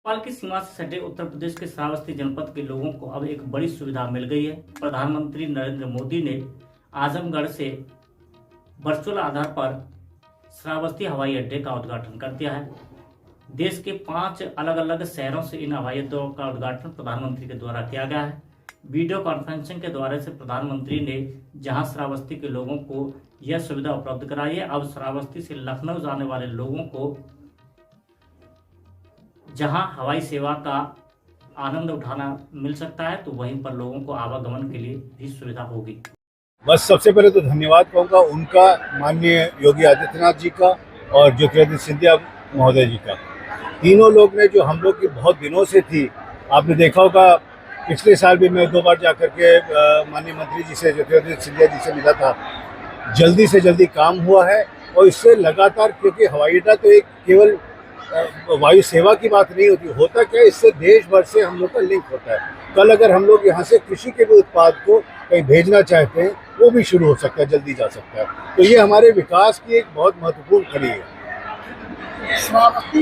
नेपाल की सीमा से सटे उत्तर प्रदेश के श्रावस्ती जनपद के लोगों को अब एक बड़ी सुविधा मिल गई है। प्रधानमंत्री नरेंद्र मोदी ने आजमगढ़ से वर्चुअल आधार पर श्रावस्ती हवाई अड्डे का उद्घाटन कर दिया है। देश के 5 अलग अलग शहरों से इन हवाई अड्डों का उद्घाटन प्रधानमंत्री के द्वारा किया गया है। वीडियो कॉन्फ्रेंसिंग के द्वारा से प्रधानमंत्री ने जहां श्रावस्ती के लोगों को यह सुविधा उपलब्ध कराई है, अब श्रावस्ती से लखनऊ जाने वाले लोगों को जहां हवाई सेवा का आनंद उठाना मिल सकता है, तो वहीं पर लोगों को आवागमन के लिए भी सुविधा होगी। बस सबसे पहले तो धन्यवाद कहूँगा उनका, माननीय योगी आदित्यनाथ जी का और ज्योतिरादित्य सिंधिया महोदय जी का। तीनों लोग ने जो हम लोग की बहुत दिनों से थी, आपने देखा होगा पिछले साल भी मैं 2 बार जाकर के माननीय मंत्री जी से, ज्योतिरादित्य सिंधिया जी से मिला था। जल्दी से जल्दी काम हुआ है और इससे लगातार, क्योंकि हवाई अड्डा तो एक केवल वायु सेवा की बात नहीं होती, होता क्या है, इससे देश भर से हम लोग का लिंक होता है। कल अगर हम लोग यहाँ से कृषि के भी उत्पाद को कहीं भेजना चाहते हैं, वो भी शुरू हो सकता है, जल्दी जा सकता है। तो ये हमारे विकास की एक बहुत महत्वपूर्ण कड़ी है। श्रावस्ती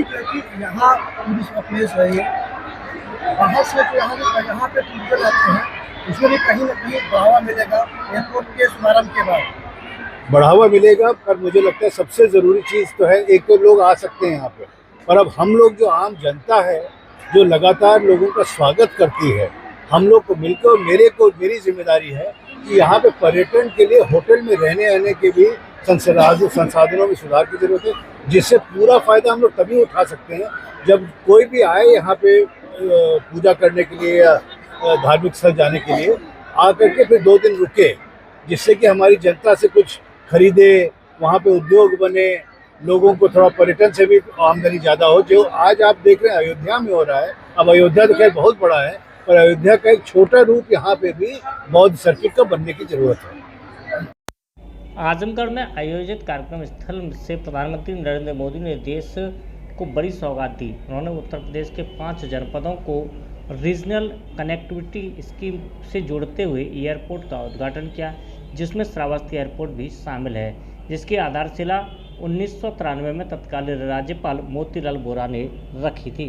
यहाँ टूरिस्ट प्लेस है, ये बाहर से तो यहाँ पे टूरिस्ट आते हैं, उसमें भी कहीं ना कहीं बढ़ावा मिलेगा एयरपोर्ट के शुभारंभ के बाद। बढ़ावा मिलेगा, पर मुझे लगता है सबसे ज़रूरी चीज़ तो है, एक तो लोग आ सकते हैं यहाँ पे, पर अब हम लोग जो आम जनता है जो लगातार लोगों का स्वागत करती है, हम लोग को मिलकर मेरी जिम्मेदारी है कि यहाँ पे पर्यटन के लिए होटल में रहने आने के भी संसाधनों में सुधार की जरूरत है, जिससे पूरा फायदा हम लोग तभी उठा सकते हैं जब कोई भी आए यहाँ पे पूजा करने के लिए या धार्मिक स्थल जाने के लिए, आकर के फिर 2 दिन रुके, जिससे कि हमारी जनता से कुछ खरीदे, वहाँ पे उद्योग बने, लोगों को थोड़ा पर्यटन से भी आमदनी ज़्यादा हो। जो आज आप देख रहे हैं अयोध्या में हो रहा है, अब अयोध्या तो खैर बहुत बड़ा है, पर अयोध्या का एक छोटा रूप यहाँ पे भी बौद्ध सर्किट का बनने की जरूरत है। आजमगढ़ में आयोजित कार्यक्रम स्थल से प्रधानमंत्री नरेंद्र मोदी ने देश को बड़ी सौगात दी। उन्होंने उत्तर प्रदेश के 5 जनपदों को रीजनल कनेक्टिविटी स्कीम से जोड़ते हुए एयरपोर्ट का उद्घाटन किया, जिसमें श्रावस्ती एयरपोर्ट भी शामिल है, जिसकी आधारशिला 1993 में तत्कालीन राज्यपाल मोतीलाल वोरा ने रखी थी।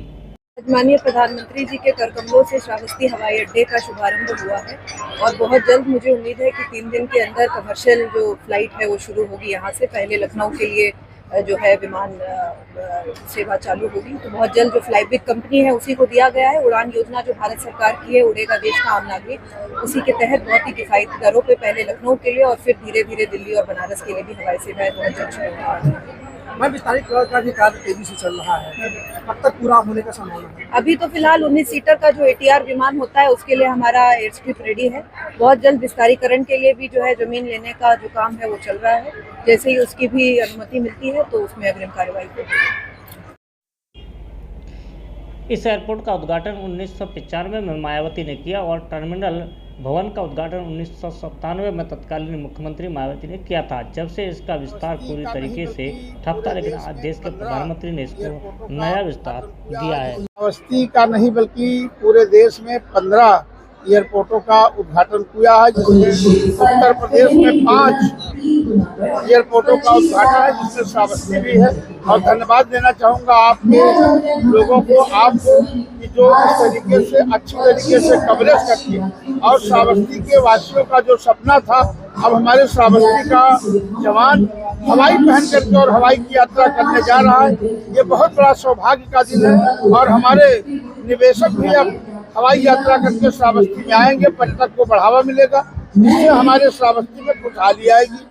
माननीय प्रधानमंत्री जी के कर कमलों से श्रावस्ती हवाई अड्डे का शुभारंभ हुआ है और बहुत जल्द मुझे उम्मीद है कि 3 दिन के अंदर कमर्शियल जो फ्लाइट है वो शुरू होगी। यहाँ से पहले लखनऊ के लिए जो है विमान सेवा चालू होगी, तो बहुत जल्द जो फ्लाईबिग कंपनी है उसी को दिया गया है। उड़ान योजना जो भारत सरकार की है, उड़ेगा देश का आम नागरिक, उसी के तहत बहुत ही किफायती दरों पे पहले लखनऊ के लिए और फिर धीरे धीरे दिल्ली और बनारस के लिए भी हवाई सेवाएं बहुत जल्द शुरू होंगी। मैं विस्तारित का भी कार्य तेजी से चल रहा है, कब तक पूरा होने का संभावना है? अभी तो फिलहाल 19 सीटर का जो ATR विमान होता है उसके लिए हमारा एयर स्ट्रिप रेडी है। बहुत जल्द विस्तारीकरण के लिए भी जो है जमीन लेने का जो काम है वो चल रहा है। जैसे ही उसकी भी अनुमति मिलती है तो उसमें अग्रिम कार्रवाई होगी। इस एयरपोर्ट का उद्घाटन 1995 में मायावती ने किया और टर्मिनल भवन का उद्घाटन 1997 में तत्कालीन मुख्यमंत्री मायावती ने किया था। जब से इसका विस्तार पूरी तरीके से ठप था, लेकिन आज देश के प्रधानमंत्री ने इसको नया विस्तार दिया है। श्रावस्ती का नहीं बल्कि पूरे देश में 15 एयरपोर्टों का उद्घाटन किया है, जिसमें उत्तर प्रदेश में 5 एयरपोर्टों का उद्घाटन है, जिसमें श्रावस्ती भी है। और धन्यवाद देना चाहूँगा आपके लोगों को, आपको कि जो इस तरीके से अच्छी तरीके से कवरेज करती है। और श्रावस्ती के वासियों का जो सपना था, अब हमारे श्रावस्ती का जवान हवाई पहन करके और हवाई की यात्रा करने जा रहा है। ये बहुत बड़ा सौभाग्य का दिन है और हमारे निवेशक भी अब हवाई यात्रा करके श्रावस्ती में आएंगे, पर्यटक को बढ़ावा मिलेगा, जिससे हमारे श्रावस्ती में खुशहाली आएगी।